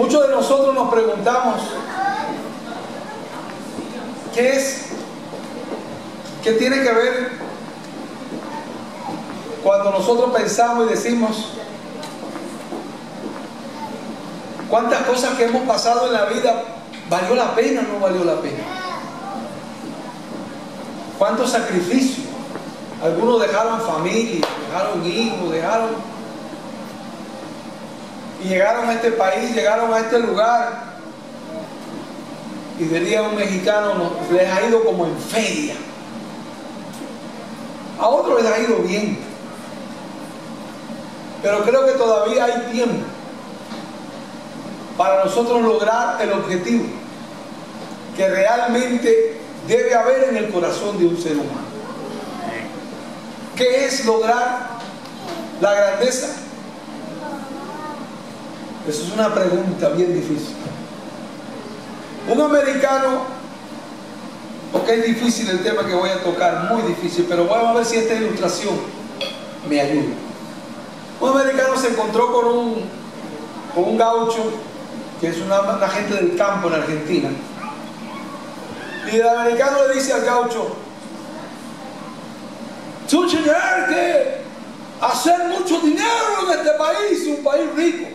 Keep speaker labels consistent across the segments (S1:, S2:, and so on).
S1: Muchos de nosotros nos preguntamos, ¿qué tiene que ver cuando nosotros pensamos y decimos cuántas cosas que hemos pasado en la vida, ¿valió la pena o no valió la pena? ¿Cuántos sacrificios? Algunos dejaron familia, dejaron hijos, y llegaron a este país, llegaron a este lugar, y diría un mexicano, les ha ido como en feria. A otros les ha ido bien, pero creo que todavía hay tiempo para nosotros lograr el objetivo que realmente debe haber en el corazón de un ser humano. ¿Qué es lograr la grandeza? Eso es una pregunta bien difícil. Un americano, porque es difícil el tema que voy a tocar, muy difícil, pero vamos a ver si esta ilustración me ayuda. Un americano se encontró con un gaucho, que es una gente del campo en Argentina, y el americano le dice al gaucho: tú tienes que hacer mucho dinero en este país, un país rico,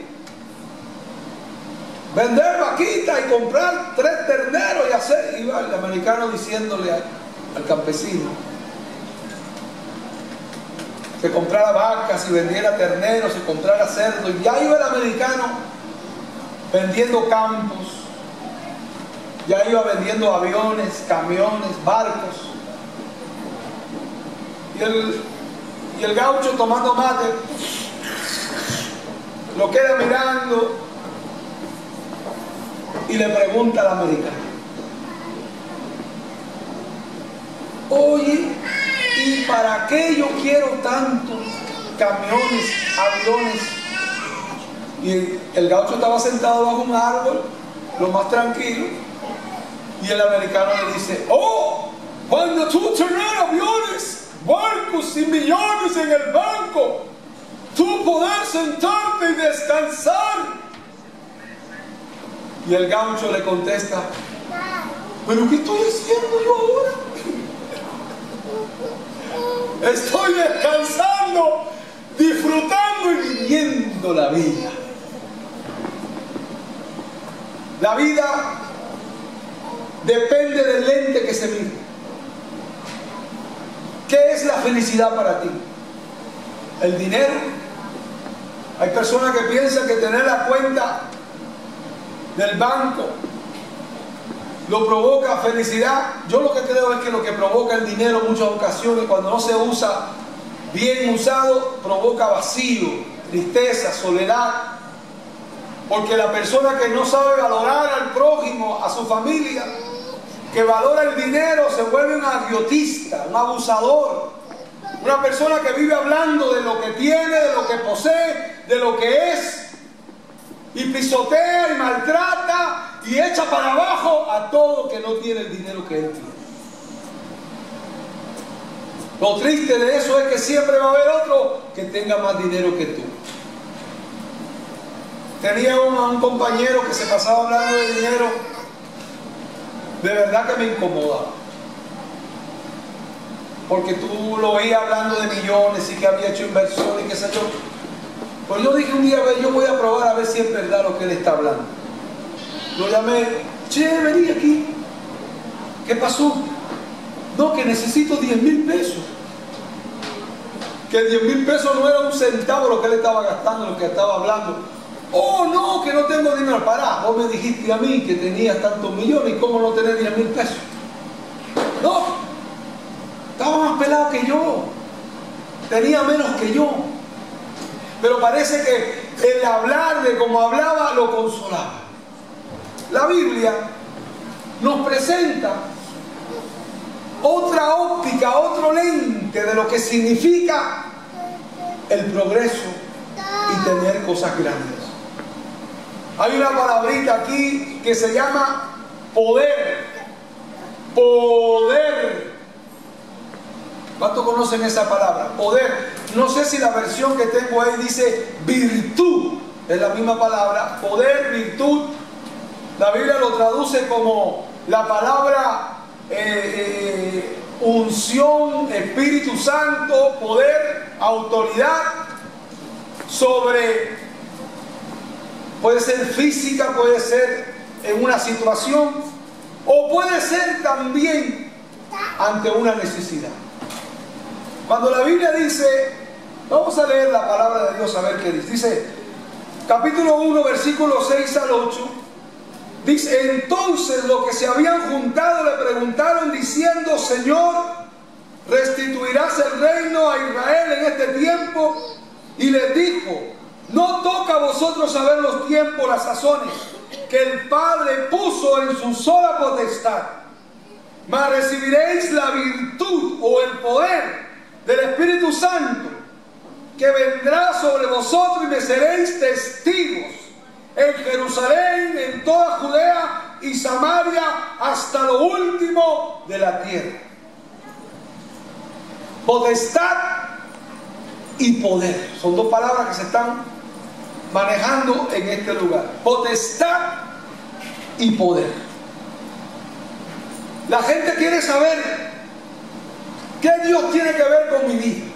S1: vender vaquitas y comprar 3 terneros y hacer. Iba el americano diciéndole al campesino que comprara vacas y vendiera terneros y comprara cerdos, y ya iba el americano vendiendo campos, ya iba vendiendo aviones, camiones, barcos, y el gaucho tomando mate lo queda mirando y le pregunta al americano: oye, ¿y para qué yo quiero tantos camiones, aviones? Y el gaucho estaba sentado bajo un árbol, lo más tranquilo, y el americano le dice: oh, cuando tú tienes aviones, barcos y millones en el banco, tú poder sentarte y descansar. Y el gaucho le contesta: ¿pero qué estoy haciendo yo ahora? Estoy descansando, disfrutando y viviendo la vida. La vida depende del lente que se mire. ¿Qué es la felicidad para ti? ¿El dinero? Hay personas que piensan que tener la cuenta del banco lo provoca felicidad. Yo lo que creo es que lo que provoca el dinero en muchas ocasiones, cuando no se usa bien usado, provoca vacío, tristeza, soledad. Porque la persona que no sabe valorar al prójimo, a su familia, que valora el dinero, se vuelve un agiotista, un abusador, una persona que vive hablando de lo que tiene, de lo que posee, de lo que es, y pisotea y maltrata y echa para abajo a todo que no tiene el dinero que él tiene. Lo triste de eso es que siempre va a haber otro que tenga más dinero que tú. Tenía un compañero que se pasaba hablando de dinero, de verdad que me incomodaba, porque tú lo veías hablando de millones y que había hecho inversiones y qué sé yo. Pues yo dije un día: a ver, yo voy a probar a ver si es verdad lo que él está hablando. Lo llamé: che, vení aquí. ¿Qué pasó? No, que necesito 10.000 pesos. Que 10.000 pesos no era un centavo lo que él estaba gastando, lo que estaba hablando. Oh, no, que no tengo dinero. Pará, vos me dijiste a mí que tenías tantos millones, ¿y cómo no tenés 10.000 pesos? No, estaba más pelado que yo, tenía menos que yo. Pero parece que el hablar de como hablaba lo consolaba. La Biblia nos presenta otra óptica, otro lente de lo que significa el progreso y tener cosas grandes. Hay una palabrita aquí que se llama poder. Poder. ¿Cuántos conocen esa palabra? Poder. No sé si la versión que tengo ahí dice virtud. es la misma palabra, poder, virtud. La Biblia lo traduce como la palabra unción, Espíritu Santo, poder, autoridad sobre, puede ser física, puede ser en una situación, o puede ser también ante una necesidad. Cuando la Biblia dice, vamos a leer la palabra de Dios a ver qué dice. Dice, capítulo 1, versículos 6 al 8. Dice, entonces los que se habían juntado le preguntaron diciendo, Señor, ¿restituirás el reino a Israel en este tiempo? Y les dijo, no toca a vosotros saber los tiempos, las sazones, que el Padre puso en su sola potestad. Mas recibiréis la virtud o el poder del Espíritu Santo, que vendrá sobre vosotros y me seréis testigos en Jerusalén, en toda Judea y Samaria, hasta lo último de la tierra. Potestad y poder son dos palabras que se están manejando en este lugar. Potestad y poder. La gente quiere saber qué Dios tiene que ver con mi vida.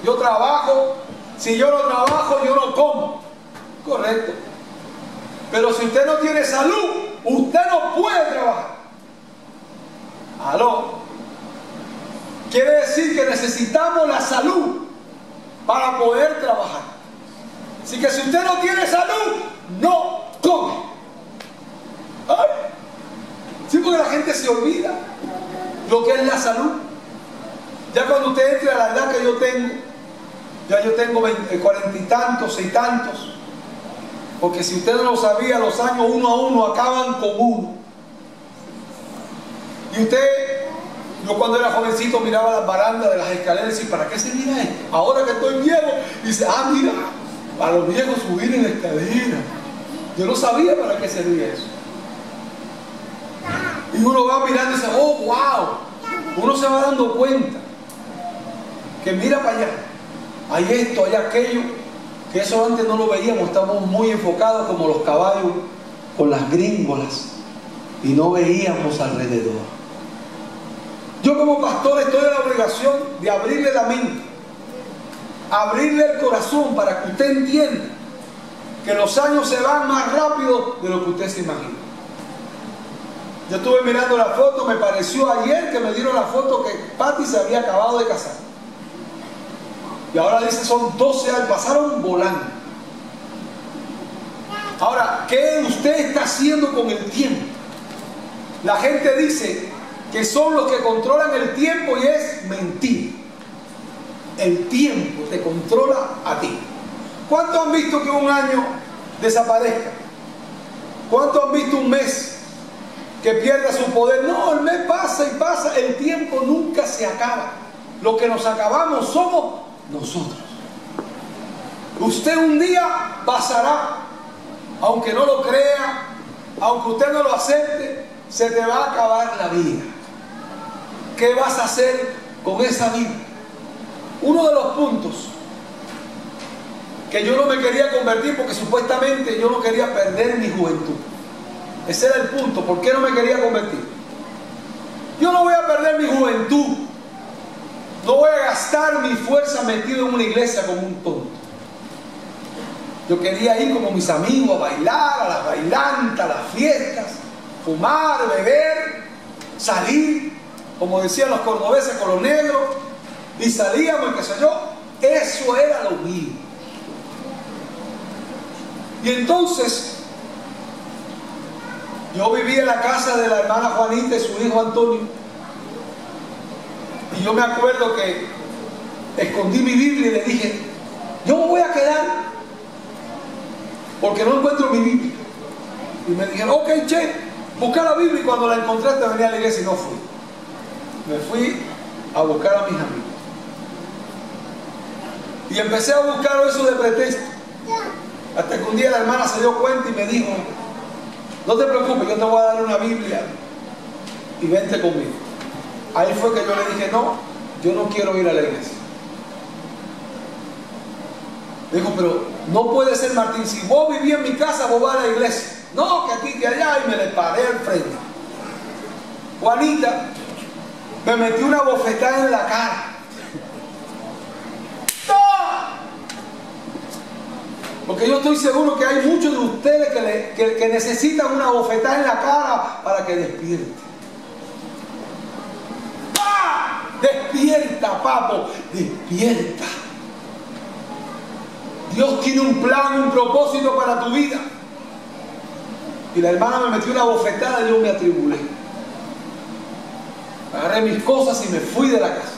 S1: Yo trabajo, si yo no trabajo, yo no como. Correcto. Pero si usted no tiene salud, usted no puede trabajar. ¿Aló? Quiere decir que necesitamos la salud para poder trabajar. Así que si usted no tiene salud, no come. ¿Ay? Sí, porque la gente se olvida lo que es la salud. Ya cuando usted entre a la edad que yo tengo, ya yo tengo 40 y tantos, y tantos. Porque si usted no lo sabía, los años uno a uno acaban con uno. Y usted, yo cuando era jovencito miraba las barandas de las escaleras y decía, ¿para qué se mira esto? Ahora que estoy viejo, dice, ah, mira, para los viejos subir en la escalera. Yo no sabía para qué servía eso. Y uno va mirando y dice, oh, wow. Uno se va dando cuenta que mira para allá, hay esto, hay aquello, que eso antes no lo veíamos, estábamos muy enfocados como los caballos con las gringolas y no veíamos alrededor. Yo como pastor estoy en la obligación de abrirle la mente, abrirle el corazón para que usted entienda que los años se van más rápido de lo que usted se imagina. Yo estuve mirando la foto, me pareció ayer que me dieron la foto que Patti se había acabado de casar. Y ahora dice son 12 años, pasaron volando. Ahora, ¿qué usted está haciendo con el tiempo? La gente dice que son los que controlan el tiempo y es mentira. El tiempo te controla a ti. ¿Cuántos han visto que un año desaparezca? ¿Cuántos han visto un mes que pierda su poder? No, el mes pasa y pasa, el tiempo nunca se acaba. Lo que nos acabamos somos nosotros. Usted un día pasará, aunque no lo crea, aunque usted no lo acepte, se te va a acabar la vida. ¿Qué vas a hacer con esa vida? Uno de los puntos que yo no me quería convertir porque supuestamente yo no quería perder mi juventud. Ese era el punto. ¿Por qué no me quería convertir? Yo no voy a perder mi juventud. No voy a gastar mi fuerza metido en una iglesia como un tonto. Yo quería ir como mis amigos a bailar, a las bailantas, a las fiestas, fumar, beber, salir, como decían los cordobeses con los negros, y salíamos, qué sé yo. Eso era lo mío. Y entonces yo vivía en la casa de la hermana Juanita y su hijo Antonio. Y yo me acuerdo que escondí mi Biblia y le dije, yo me voy a quedar porque no encuentro mi Biblia. Y me dijeron, ok, che, busca la Biblia, y cuando la encontré te venía a la iglesia y no fui. Me fui a buscar a mis amigos. Y empecé a buscar eso de pretexto. Hasta que un día la hermana se dio cuenta y me dijo, no te preocupes, yo te voy a dar una Biblia y vente conmigo. Ahí fue que yo le dije, no, yo no quiero ir a la iglesia. Me dijo, pero No puede ser, Martín, si vos vivís en mi casa, vos vas a la iglesia. No, que aquí, que allá, y me le paré al frente. Juanita me metió una bofetada en la cara. ¡Toma! Porque yo estoy seguro que hay muchos de ustedes que necesitan una bofetada en la cara para que despierten. ¡Ah! Despierta, papo, despierta. Dios tiene un plan, un propósito para tu vida. Y la hermana me metió una bofetada y yo me atribulé. Agarré mis cosas y me fui de la casa.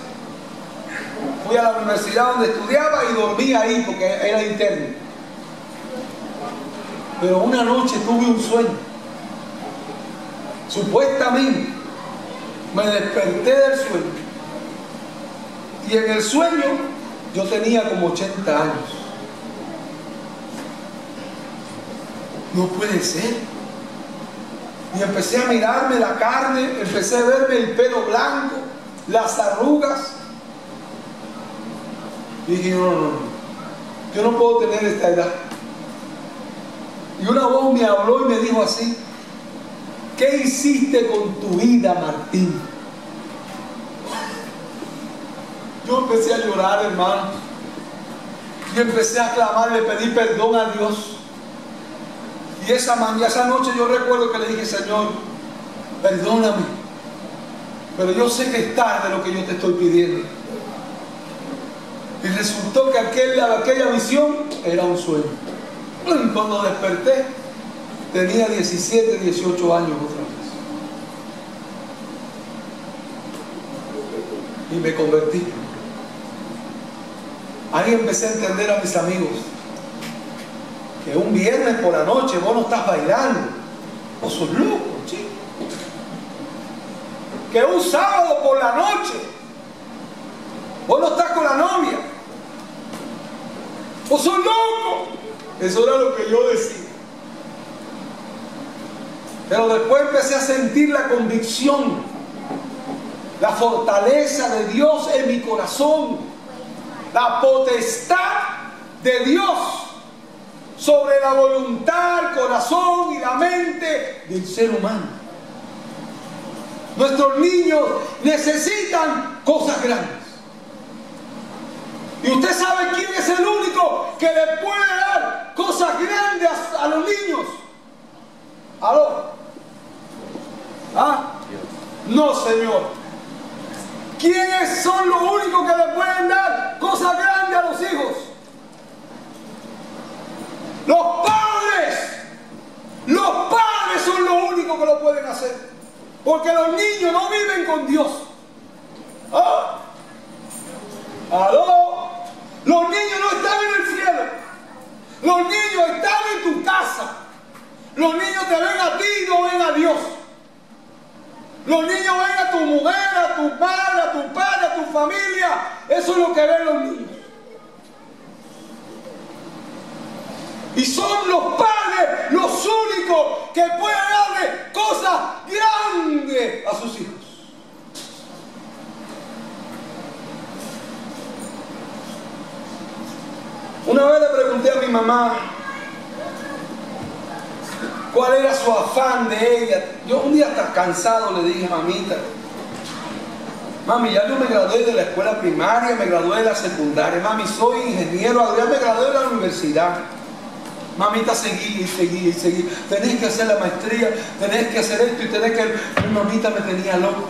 S1: Fui a la universidad donde estudiaba y dormí ahí porque era interno. Pero una noche tuve un sueño. Supuestamente me desperté del sueño. Y en el sueño yo tenía como 80 años. No puede ser. Y empecé a mirarme la carne, empecé a verme el pelo blanco, las arrugas. Y dije, no, yo no puedo tener esta edad. Y una voz me habló y me dijo así: ¿qué hiciste con tu vida, Martín? Yo empecé a llorar, hermano. Y empecé a clamar, le pedí perdón a Dios. Y esa noche yo recuerdo que le dije: Señor, perdóname, pero yo sé que es tarde lo que yo te estoy pidiendo. Y resultó que aquella visión era un sueño. Y cuando desperté, tenía 17, 18 años otra vez. Y me convertí. Ahí empecé a entender a mis amigos que un viernes por la noche vos no estás bailando, vos sos loco, chico. Que un sábado por la noche vos no estás con la novia, vos sos loco. Eso era lo que yo decía. Pero después empecé a sentir la convicción, la fortaleza de Dios en mi corazón, la potestad de Dios sobre la voluntad, el corazón y la mente del ser humano. Nuestros niños necesitan cosas grandes. Y usted sabe quién es el único que le puede dar cosas grandes a los niños. ¿Aló? ¿Ah? No, Señor. ¿Quiénes son los únicos que le pueden dar cosas grandes a los hijos? Los padres. Los padres son los únicos que lo pueden hacer. Porque los niños no viven con Dios. ¿Ah? ¿Aló? Los niños no están en el cielo. Los niños están en tu casa. Los niños te ven a ti y no ven a Dios. Los niños ven a tu mujer, a tu padre, a tu padre, a tu familia. Eso es lo que ven los niños. Y son los padres los únicos que pueden darle cosas grandes a sus hijos. Una vez le pregunté a mi mamá cuál era su afán de ella. Yo un día hasta cansado le dije: mamita, mami, ya yo me gradué de la escuela primaria, me gradué de la secundaria, mami, soy ingeniero, ya me gradué de la universidad. Mamita, seguí. Tenés que hacer la maestría, tenés que hacer esto y tenés que... Mi mamita me tenía loco.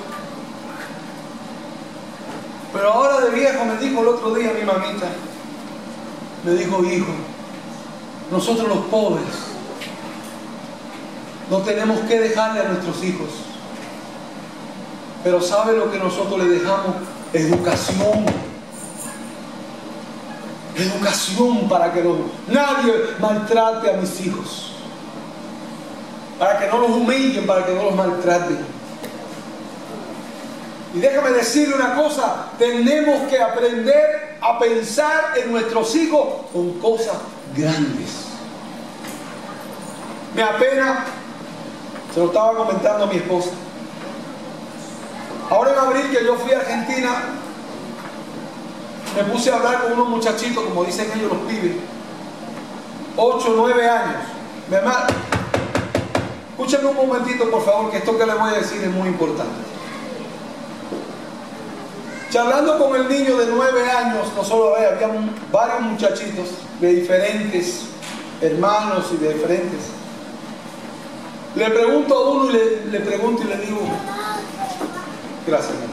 S1: Pero ahora de viejo me dijo el otro día mi mamita, me dijo: hijo, nosotros los pobres no tenemos que dejarle a nuestros hijos. Pero ¿sabe lo que nosotros le dejamos? Educación. Educación para que nadie maltrate a mis hijos. Para que no los humillen, para que no los maltraten. Y déjame decirle una cosa, tenemos que aprender a pensar en nuestros hijos con cosas grandes. Me apena, se lo estaba comentando a mi esposa. Ahora en abril que yo fui a Argentina, me puse a hablar con unos muchachitos, como dicen ellos, los pibes. 8, 9 años. Mi hermano, escúchame un momentito, por favor, que esto que le voy a decir es muy importante. Charlando con el niño de 9 años, no solo había varios muchachitos de diferentes hermanos y de diferentes. Le pregunto a uno y le pregunto y le digo, gracias, hermano.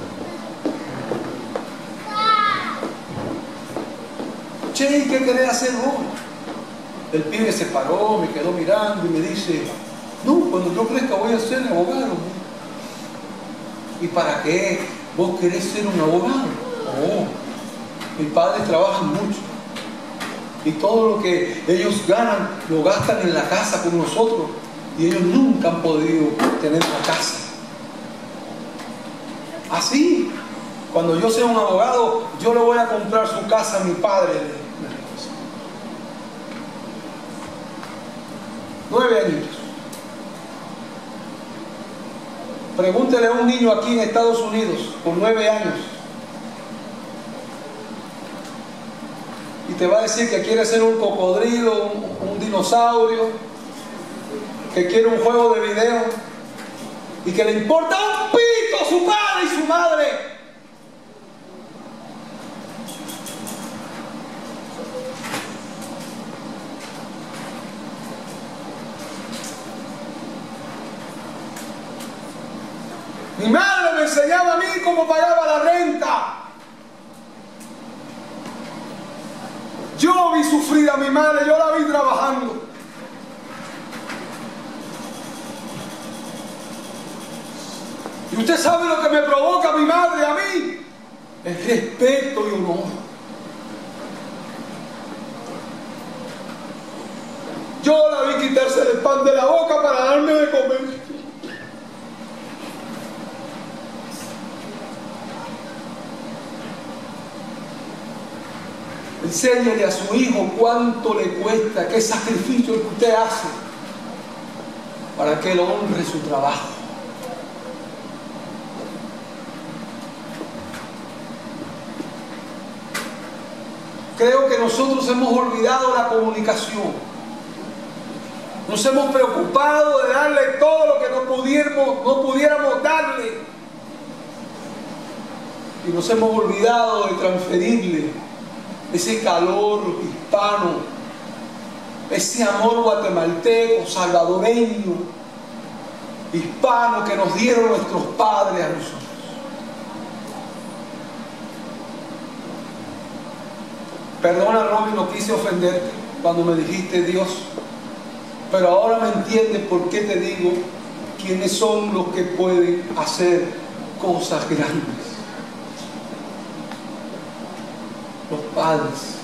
S1: Che, ¿qué querés hacer vos? El pibe se paró, me quedó mirando y me dice, no, cuando yo crezca voy a ser abogado. ¿Y para qué? ¿Vos querés ser un abogado? Oh, mis padres trabajan mucho y todo lo que ellos ganan lo gastan en la casa con nosotros y ellos nunca han podido tener una casa. Así, cuando yo sea un abogado, yo le voy a comprar su casa a mi padre. 9 añitos. Pregúntele a un niño aquí en Estados Unidos con 9 años y te va a decir que quiere ser un cocodrilo, un dinosaurio, que quiere un juego de video y que le importa un pito su padre y su madre. Mi madre me enseñaba a mí cómo pagaba la renta. Yo vi sufrir a mi madre, yo la vi trabajando. Y usted sabe lo que me provoca mi madre a mí. El respeto y honor. Yo la vi quitarse el pan de la boca para darme de comer. Enséñele a su hijo cuánto le cuesta, qué sacrificio que usted hace para que él honre su trabajo. Creo que nosotros hemos olvidado la comunicación. Nos hemos preocupado de darle todo lo que no pudiéramos darle. Y nos hemos olvidado de transferirle ese calor hispano, ese amor guatemalteco, salvadoreño, hispano que nos dieron nuestros padres a nosotros. Perdona, Robin, no quise ofenderte cuando me dijiste Dios, pero ahora me entiendes por qué te digo quiénes son los que pueden hacer cosas grandes. Los padres.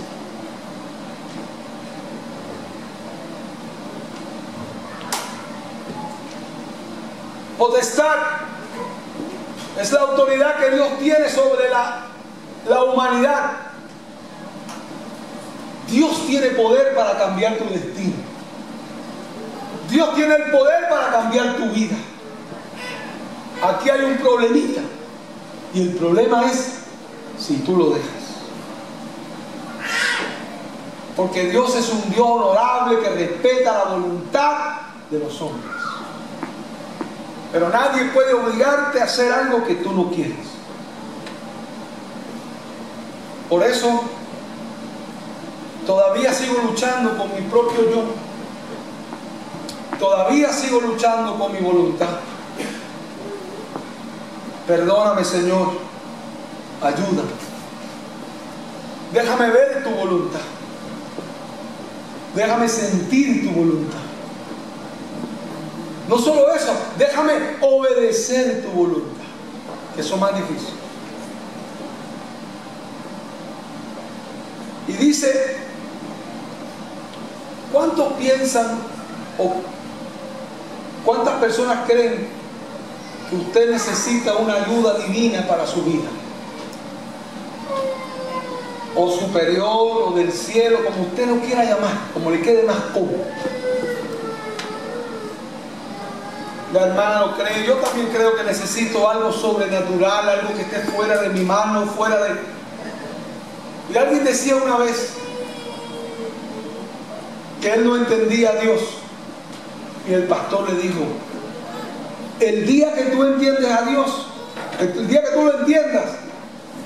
S1: Potestad es la autoridad que Dios tiene sobre la humanidad. Dios tiene poder para cambiar tu destino. Dios tiene el poder para cambiar tu vida. Aquí hay un problemita y el problema es si tú lo dejas. Porque Dios es un Dios honorable que respeta la voluntad de los hombres. Pero nadie puede obligarte a hacer algo que tú no quieres. Por eso, todavía sigo luchando con mi propio yo. Todavía sigo luchando con mi voluntad. Perdóname, Señor. Ayúdame. Déjame ver tu voluntad. Déjame sentir tu voluntad. No solo eso, déjame obedecer tu voluntad. Eso es más difícil. Y dice, ¿cuántos piensan o cuántas personas creen que usted necesita una ayuda divina para su vida? O superior, o del cielo, como usted lo quiera llamar, como le quede más cómodo. La hermana lo cree, yo también creo que necesito algo sobrenatural, algo que esté fuera de mi mano, fuera de... Y alguien decía una vez que él no entendía a Dios. Y el pastor le dijo, el día que tú entiendes a Dios, el día que tú lo entiendas,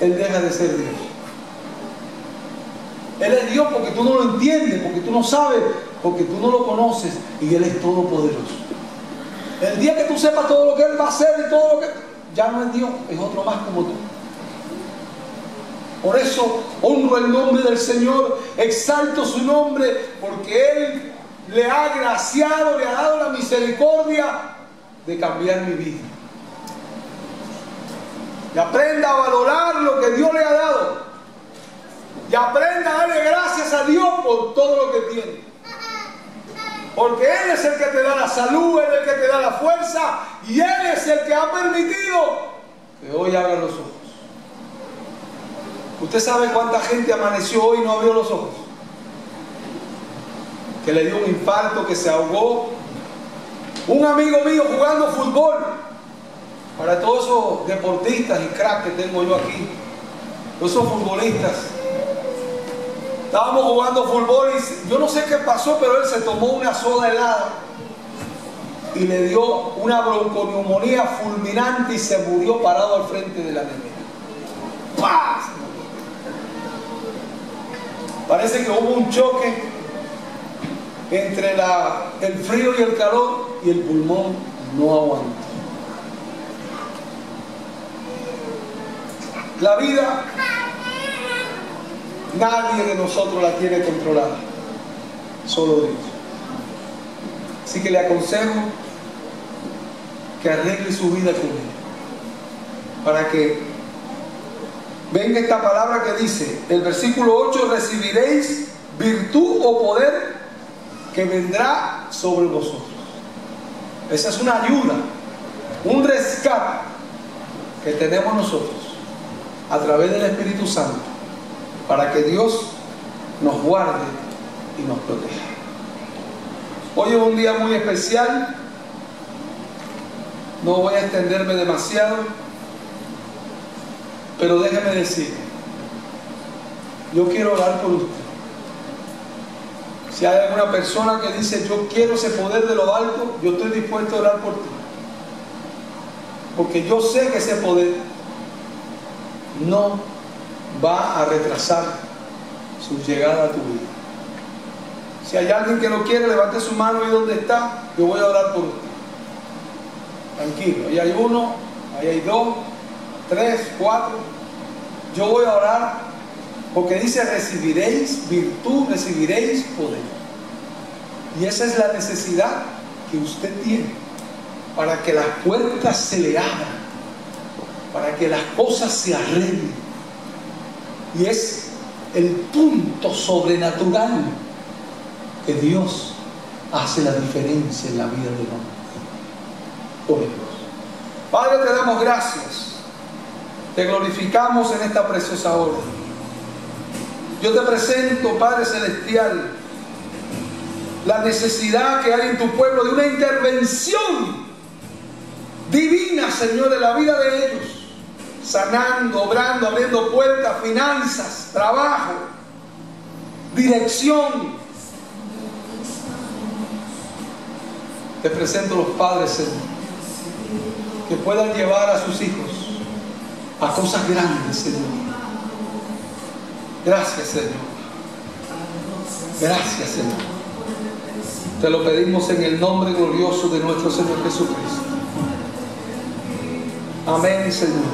S1: Él deja de ser Dios. Él es Dios porque tú no lo entiendes, porque tú no sabes, porque tú no lo conoces, y Él es todopoderoso. El día que tú sepas todo lo que Él va a hacer y todo lo que... ya no es Dios, es otro más como tú. Por eso honro el nombre del Señor, exalto su nombre, porque Él le ha agraciado, le ha dado la misericordia de cambiar mi vida. Y aprenda a valorar lo que Dios le ha dado. Y aprenda a darle gracias a Dios por todo lo que tiene. Porque Él es el que te da la salud, Él es el que te da la fuerza, y Él es el que ha permitido que hoy abra los ojos. ¿Usted sabe cuánta gente amaneció hoy y no abrió los ojos? Que le dio un infarto, que se ahogó. Un amigo mío jugando fútbol, para todos esos deportistas y cracks que tengo yo aquí, todos esos futbolistas. Estábamos jugando fútbol y yo no sé qué pasó, pero él se tomó una soda helada y le dio una bronconeumonía fulminante y se murió parado al frente de la nevera. ¡Pah! Parece que hubo un choque entre el frío y el calor, y el pulmón no aguantó. La vida, nadie de nosotros la tiene controlada, solo Dios. Así que le aconsejo que arregle su vida con Él, para que venga esta palabra que dice, el versículo 8, recibiréis virtud o poder que vendrá sobre vosotros. Esa es una ayuda, un rescate que tenemos nosotros a través del Espíritu Santo, para que Dios nos guarde y nos proteja. Hoy es un día muy especial. No voy a extenderme demasiado, pero déjeme decir, yo quiero orar por usted. Si hay alguna persona que dice, yo quiero ese poder de lo alto, yo estoy dispuesto a orar por ti. Porque yo sé que ese poder no va a retrasar su llegada a tu vida. Si hay alguien que lo quiere, levante su mano y donde está, yo voy a orar por usted. Tranquilo, ahí hay uno, ahí hay dos, tres, cuatro. Yo voy a orar porque dice, recibiréis virtud, recibiréis poder. Y esa es la necesidad que usted tiene, para que las puertas se le abran, para que las cosas se arreglen. Y es el punto sobrenatural que Dios hace la diferencia en la vida del hombre. Oremos. Padre, te damos gracias, te glorificamos en esta preciosa hora. Yo te presento, Padre Celestial, la necesidad que hay en tu pueblo de una intervención divina, Señor, en la vida de ellos, sanando, obrando, abriendo puertas, finanzas, trabajo, dirección. Te presento los padres, Señor, que puedan llevar a sus hijos a cosas grandes, Señor. Gracias, Señor. Gracias, Señor. Te lo pedimos en el nombre glorioso de nuestro Señor Jesucristo. Amén, Señor.